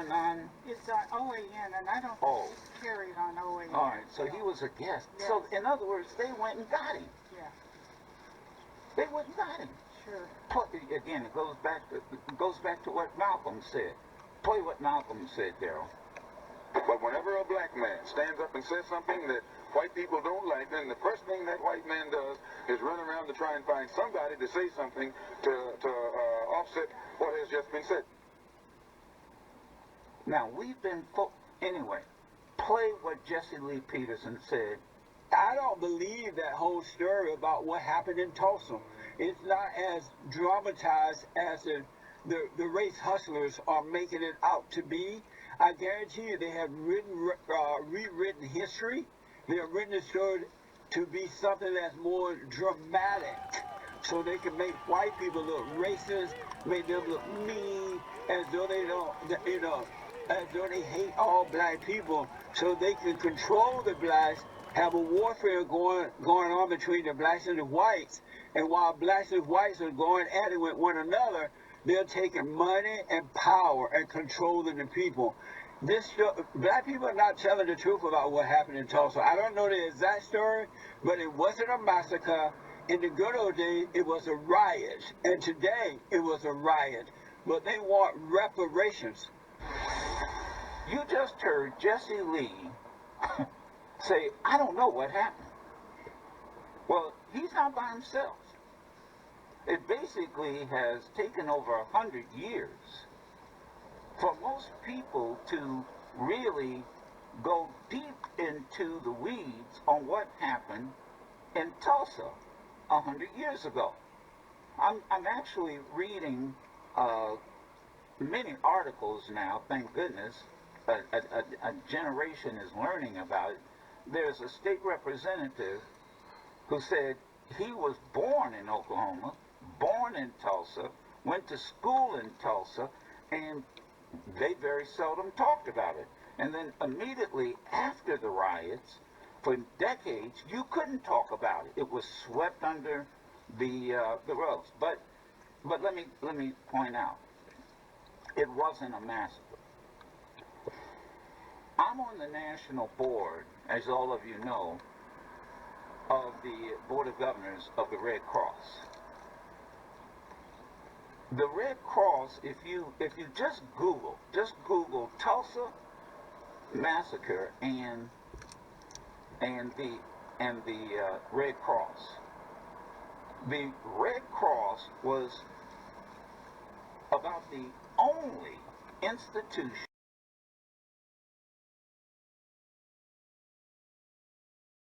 non? It's on OAN, and I don't think he's carried on OAN. All right, so he was a guest. Yes. So, in other words, they went and got him. Yeah. They went and got him. Sure. Again, it goes back to what Malcolm said. Play what Malcolm said, Daryl. But whenever a black man stands up and says something that white people don't like, then the first thing that white man does is run around to try and find somebody to say something to offset what has just been said. Now, anyway, play what Jesse Lee Peterson said. I don't believe that whole story about what happened in Tulsa. It's not as dramatized as the race hustlers are making it out to be. I guarantee you they have rewritten history. They have written the story to be something that's more dramatic, so they can make white people look racist, make them look mean, as though they don't, as though they hate all black people, so they can control the blacks, have a warfare going on between the blacks and the whites, and while blacks and whites are going at it with one another, they're taking money and power and controlling the people. Black people are not telling the truth about what happened in Tulsa. I don't know the exact story, but it wasn't a massacre. In the good old days, it was a riot, and today it was a riot. But they want reparations. You just heard Jesse Lee say, I don't know what happened. Well, he's not by himself. It basically has taken over 100 years for most people to really go deep into the weeds on what happened in Tulsa 100 years ago. I'm actually reading many articles now, thank goodness. A generation is learning about it. There's a state representative who said he was born in Oklahoma, born in Tulsa, went to school in Tulsa, and they very seldom talked about it. And then immediately after the riots, for decades, you couldn't talk about it. It was swept under the rugs. But let me point out, it wasn't a massacre. I'm on the national board, as all of you know, of the Board of Governors of the Red Cross. The Red Cross, if you just Google Tulsa massacre and the Red Cross. The Red Cross was about the only institution